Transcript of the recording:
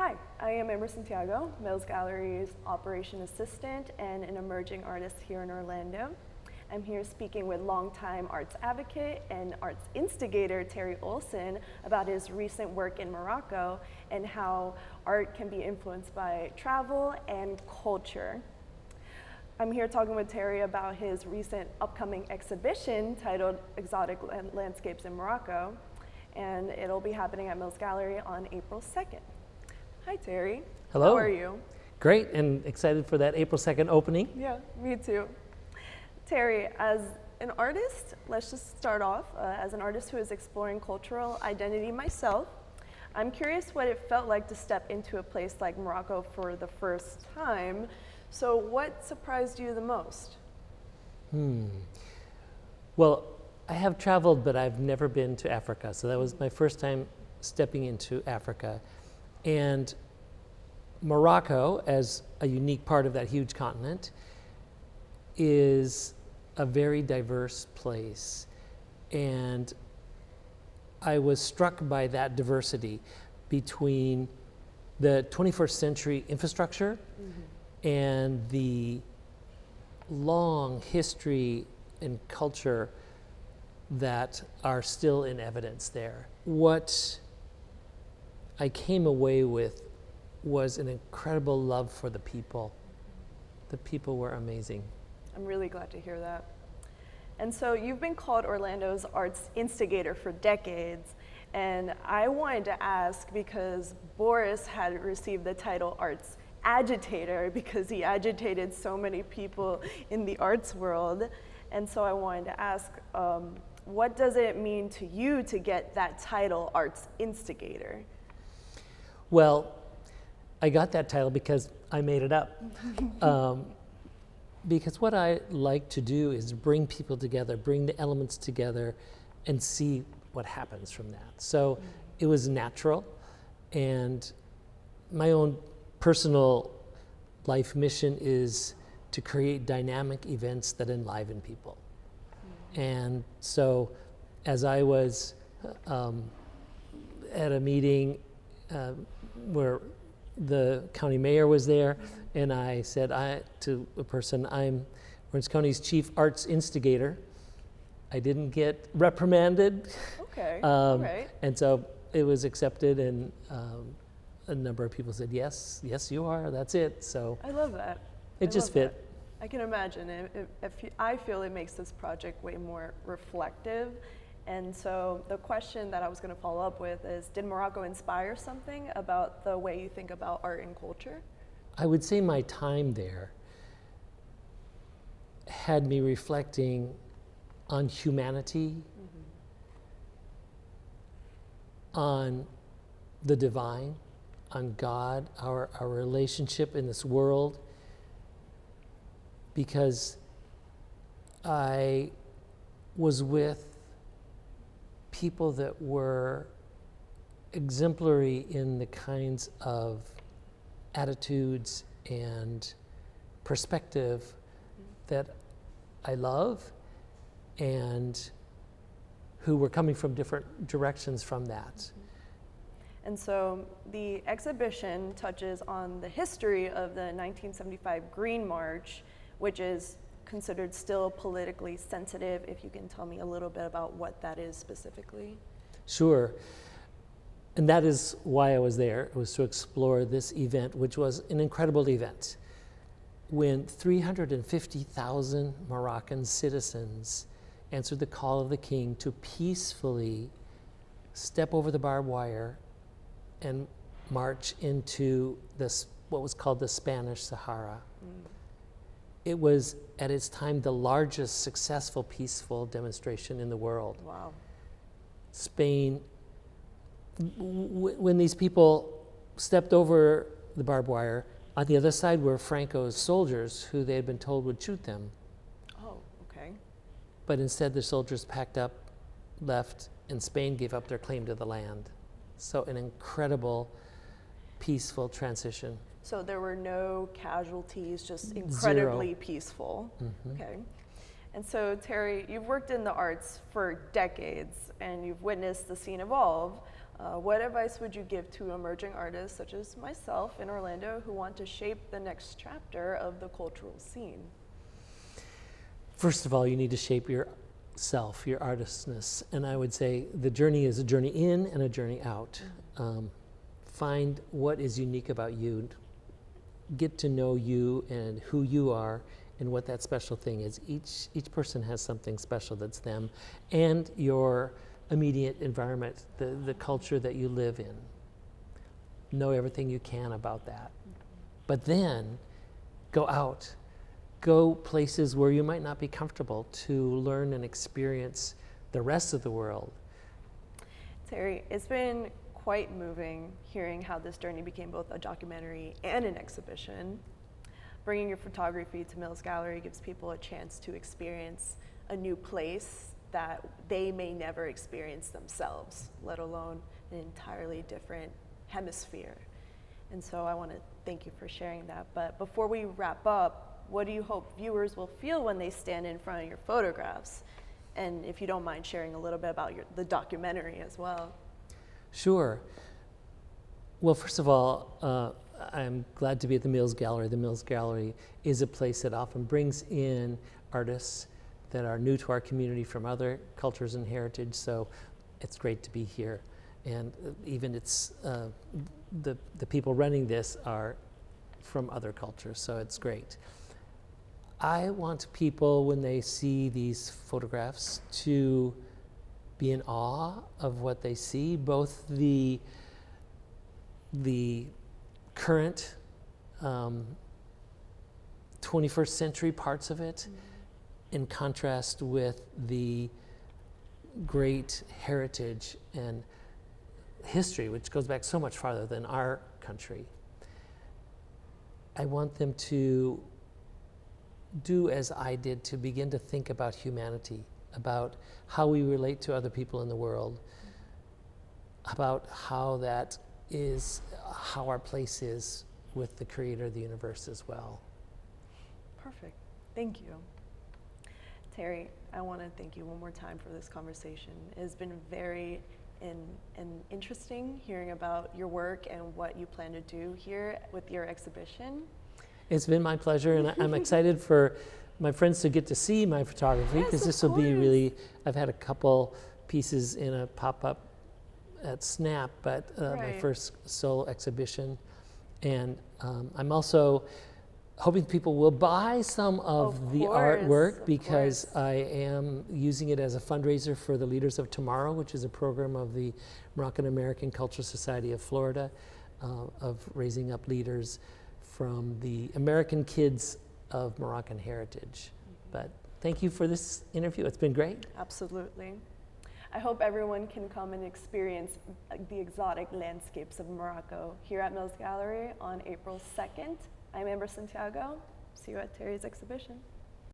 Hi, I am Ambar Santiago, Mills Gallery's Operation Assistant and an emerging artist here in Orlando. I'm here speaking with longtime arts advocate and arts instigator Terry Olson about his recent work in Morocco and how art can be influenced by travel and culture. I'm here talking with Terry about his recent upcoming exhibition titled Exotic Landscapes in Morocco, and it'll be happening at Mills Gallery on April 2nd. Hi, Terry. Hello. How are you? Great, and excited for that April 2nd opening. Yeah, me too. Terry, as an artist, let's just start off. As an artist who is exploring cultural identity myself, I'm curious what it felt like to step into a place like Morocco for the first time. So what surprised you the most? Well, I have traveled, but I've never been to Africa. So that was my first time stepping into Africa. And Morocco, as a unique part of that huge continent, is a very diverse place. And I was struck by that diversity between the 21st century infrastructure and the long history and culture that are still in evidence there. What I came away with was an incredible love for the people. The people were amazing. I'm really glad to hear that. And so you've been called Orlando's arts instigator for decades. And I wanted to ask, because Boris had received the title arts agitator because he agitated so many people in the arts world. And so I wanted to ask, what does it mean to you to get that title, arts instigator? Well, I got that title because I made it up. Because what I like to do is bring people together, bring the elements together, and see what happens from that. So it was natural, and my own personal life mission is to create dynamic events that enliven people. And so as I was at a meeting where the county mayor was there, and I said to a person, I'm Orange County's chief arts instigator. I didn't get reprimanded. Okay, all right. And so it was accepted, and a number of people said, yes, you are, that's it. So I love that. It just fit. That. I can imagine. I feel it makes this project way more reflective. And so the question that I was going to follow up with is, did Morocco inspire something about the way you think about art and culture? I would say my time there had me reflecting on humanity, on the divine, on God, our relationship in this world, because I was with people that were exemplary in the kinds of attitudes and perspective that I love, and who were coming from different directions from that. And so the exhibition touches on the history of the 1975 Green March, which is considered still politically sensitive. If you can tell me a little bit about what that is specifically. Sure. And that is why I was there. It was to explore this event, which was an incredible event, when 350,000 Moroccan citizens answered the call of the king to peacefully step over the barbed wire and march into this, what was called the Spanish Sahara. It was, at its time, the largest successful peaceful demonstration in the world. Wow. Spain, when these people stepped over the barbed wire, on the other side were Franco's soldiers, who they had been told would shoot them. Oh, okay. But instead, the soldiers packed up, left, and Spain gave up their claim to the land. So an incredible, peaceful transition. So there were no casualties, just incredibly Zero. Peaceful. Okay. And so, Terry, you've worked in the arts for decades, and you've witnessed the scene evolve. What advice would you give to emerging artists such as myself in Orlando who want to shape the next chapter of the cultural scene? First of all, you need to shape yourself, your artistness. And I would say the journey is a journey in and a journey out. Find what is unique about you. Get to know you and who you are and what that special thing is. Each person has something special that's them, and your immediate environment, the culture that you live in. Know everything you can about that. But then go out. Go places where you might not be comfortable to learn and experience the rest of the world. Terry, it's been quite moving hearing how this journey became both a documentary and an exhibition. Bringing your photography to Mills Gallery gives people a chance to experience a new place that they may never experience themselves, let alone an entirely different hemisphere. And so I want to thank you for sharing that. But before we wrap up, what do you hope viewers will feel when they stand in front of your photographs? And if you don't mind sharing a little bit about the documentary as well. Sure. Well, first of all, I'm glad to be at the Mills Gallery. The Mills Gallery is a place that often brings in artists that are new to our community from other cultures and heritage, so it's great to be here. And even it's, the people running this are from other cultures, so it's great. I want people, when they see these photographs, to be in awe of what they see, both the current 21st century parts of it, in contrast with the great heritage and history, which goes back so much farther than our country. I want them to do as I did, to begin to think about humanity, about how we relate to other people in the world, about how that is, how our place is with the creator of the universe as well. Perfect. Thank you. Terry, I want to thank you one more time for this conversation. It has been very interesting hearing about your work and what you plan to do here with your exhibition. It's been my pleasure, and I'm excited for my friends to get to see my photography, because this will be really, I've had a couple pieces in a pop-up at Snap, but my first solo exhibition. And I'm also hoping people will buy some of the artwork, because I am using it as a fundraiser for the Leaders of Tomorrow, which is a program of the Moroccan American Cultural Society of Florida, of raising up leaders from the American kids of Moroccan heritage. But thank you for this interview. It's been great. Absolutely. I hope everyone can come and experience the exotic landscapes of Morocco here at Mills Gallery on April 2nd. I'm Ambar Santiago. See you at Terry's exhibition.